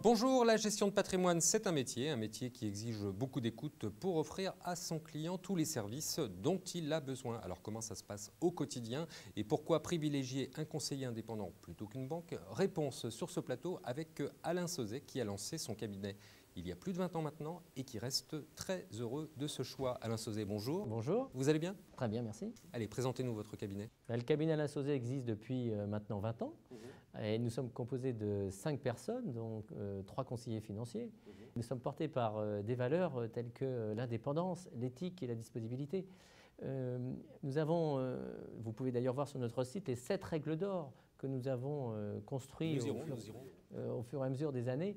Bonjour, la gestion de patrimoine, c'est un métier qui exige beaucoup d'écoute pour offrir à son client tous les services dont il a besoin. Alors comment ça se passe au quotidien et pourquoi privilégier un conseiller indépendant plutôt qu'une banque? Réponse sur ce plateau avec Alain Sauzet qui a lancé son cabinet il y a plus de 20 ans maintenant et qui reste très heureux de ce choix. Alain Sauzet, bonjour. Bonjour. Vous allez bien? Très bien, merci. Allez, présentez-nous votre cabinet. Le cabinet Alain Sauzet existe depuis maintenant 20 ans. Et nous sommes composés de 5 personnes, donc 3 conseillers financiers. Nous sommes portés par des valeurs telles que l'indépendance, l'éthique et la disponibilité. Nous avons, vous pouvez d'ailleurs voir sur notre site, les 7 règles d'or que nous avons construites au fur et à mesure des années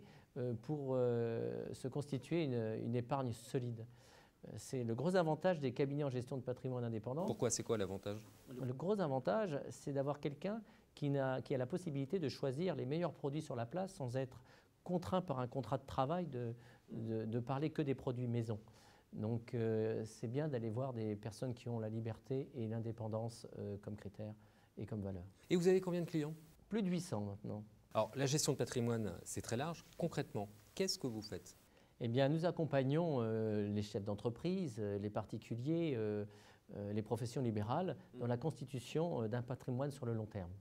pour se constituer une épargne solide. C'est le gros avantage des cabinets en gestion de patrimoine indépendant. Pourquoi? C'est quoi l'avantage? Le gros avantage, c'est d'avoir quelqu'un qui a la possibilité de choisir les meilleurs produits sur la place sans être contraint par un contrat de travail de parler que des produits maison. Donc c'est bien d'aller voir des personnes qui ont la liberté et l'indépendance comme critères et comme valeur. Et vous avez combien de clients? Plus de 800 maintenant. Alors la gestion de patrimoine, c'est très large. Concrètement, qu'est-ce que vous faites? Eh bien, nous accompagnons les chefs d'entreprise, les particuliers, les professions libérales dans la constitution d'un patrimoine sur le long terme.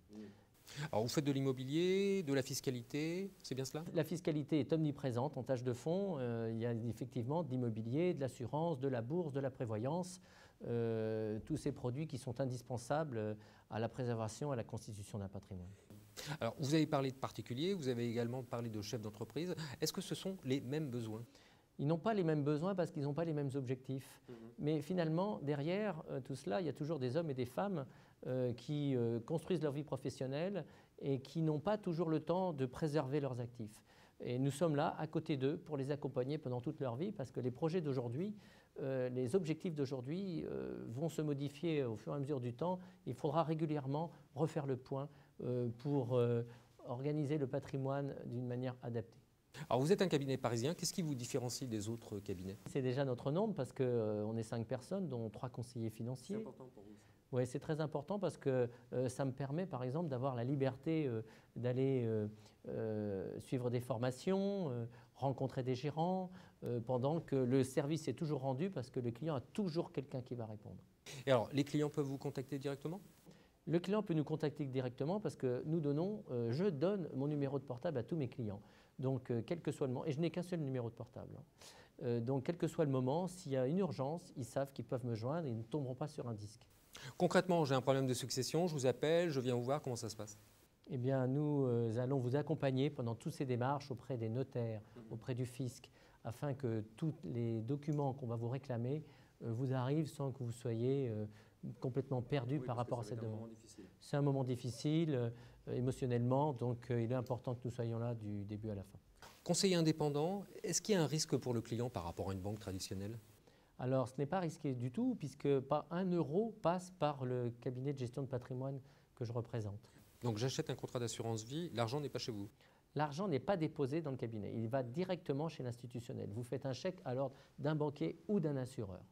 Alors vous faites de l'immobilier, de la fiscalité, c'est bien cela? La fiscalité est omniprésente en tâche de fond. Il y a effectivement de l'immobilier, de l'assurance, de la bourse, de la prévoyance, tous ces produits qui sont indispensables à la préservation et à la constitution d'un patrimoine. Alors vous avez parlé de particuliers, vous avez également parlé de chefs d'entreprise. Est-ce que ce sont les mêmes besoins? Ils n'ont pas les mêmes besoins parce qu'ils n'ont pas les mêmes objectifs. Mais finalement, derrière tout cela, il y a toujours des hommes et des femmes qui construisent leur vie professionnelle et qui n'ont pas toujours le temps de préserver leurs actifs. Et nous sommes là, à côté d'eux, pour les accompagner pendant toute leur vie parce que les projets d'aujourd'hui, les objectifs d'aujourd'hui vont se modifier au fur et à mesure du temps. Il faudra régulièrement refaire le point pour organiser le patrimoine d'une manière adaptée. Alors vous êtes un cabinet parisien, qu'est-ce qui vous différencie des autres cabinets? C'est déjà notre nombre parce qu'on est 5 personnes, dont 3 conseillers financiers. C'est important pour vous? Oui, c'est très important parce que ça me permet par exemple d'avoir la liberté d'aller suivre des formations, rencontrer des gérants, pendant que le service est toujours rendu parce que le client a toujours quelqu'un qui va répondre. Et alors, les clients peuvent vous contacter directement? Le client peut nous contacter directement parce que je donne mon numéro de portable à tous mes clients. Donc, quel que soit le moment, et je n'ai qu'un seul numéro de portable. Donc, quel que soit le moment, s'il y a une urgence, ils savent qu'ils peuvent me joindre et ils ne tomberont pas sur un disque. Concrètement, j'ai un problème de succession, je vous appelle, je viens vous voir, comment ça se passe? Eh bien, nous allons vous accompagner pendant toutes ces démarches auprès des notaires, auprès du fisc, afin que tous les documents qu'on va vous réclamer vous arrivent sans que vous soyez complètement perdu par rapport à cette demande. C'est un moment difficile émotionnellement, donc il est important que nous soyons là du début à la fin. Conseiller indépendant, est-ce qu'il y a un risque pour le client par rapport à une banque traditionnelle? Alors, ce n'est pas risqué du tout, puisque pas un euro passe par le cabinet de gestion de patrimoine que je représente. Donc j'achète un contrat d'assurance vie, l'argent n'est pas chez vous? L'argent n'est pas déposé dans le cabinet, il va directement chez l'institutionnel. Vous faites un chèque à l'ordre d'un banquier ou d'un assureur.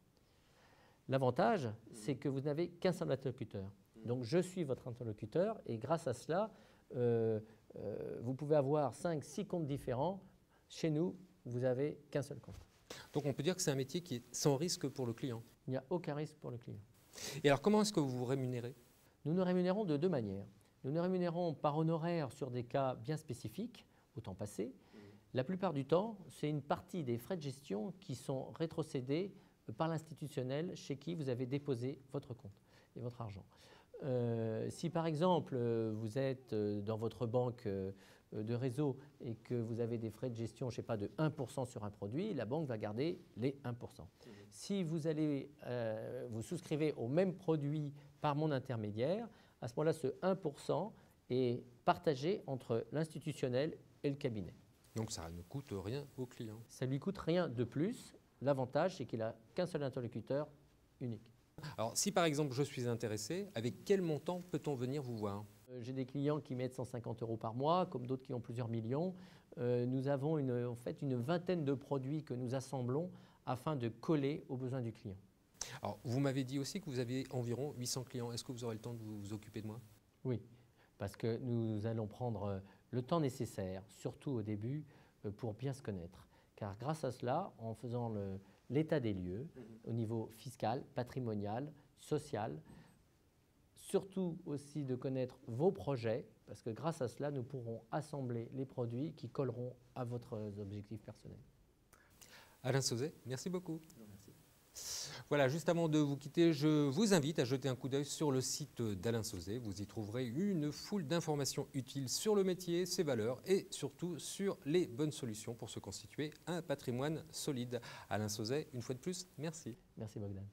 L'avantage, c'est que vous n'avez qu'un seul interlocuteur. Donc je suis votre interlocuteur et grâce à cela, vous pouvez avoir 5, 6 comptes différents. Chez nous, vous n'avez qu'un seul compte. Donc on peut dire que c'est un métier qui est sans risque pour le client? Il n'y a aucun risque pour le client. Et alors comment est-ce que vous vous rémunérez? Nous nous rémunérons de 2 manières. Nous nous rémunérons par honoraire sur des cas bien spécifiques, au temps passé. La plupart du temps, c'est une partie des frais de gestion qui sont rétrocédés par l'institutionnel chez qui vous avez déposé votre compte et votre argent. Si par exemple vous êtes dans votre banque de réseau et que vous avez des frais de gestion, je ne sais pas, de 1% sur un produit, la banque va garder les 1%. Si vous allez vous souscrivez au même produit par mon intermédiaire, à ce moment-là, ce 1% est partagé entre l'institutionnel et le cabinet. Donc ça ne coûte rien au client? Ça ne lui coûte rien de plus. L'avantage, c'est qu'il n'a qu'un seul interlocuteur unique. Alors si par exemple je suis intéressé, avec quel montant peut-on venir vous voir? J'ai des clients qui mettent 150 € par mois, comme d'autres qui ont plusieurs millions. Nous avons en fait une vingtaine de produits que nous assemblons afin de coller aux besoins du client. Alors, vous m'avez dit aussi que vous aviez environ 800 clients. Est-ce que vous aurez le temps de vous occuper de moi? Oui, parce que nous allons prendre le temps nécessaire, surtout au début, pour bien se connaître. Car grâce à cela, en faisant l'état des lieux au niveau fiscal, patrimonial, social, surtout aussi de connaître vos projets, parce que grâce à cela, nous pourrons assembler les produits qui colleront à votre objectif personnel. Alain Sauzet, merci beaucoup. Merci. Voilà, juste avant de vous quitter, je vous invite à jeter un coup d'œil sur le site d'Alain Sauzet. Vous y trouverez une foule d'informations utiles sur le métier, ses valeurs et surtout sur les bonnes solutions pour se constituer un patrimoine solide. Alain Sauzet, une fois de plus, merci. Merci Bogdan.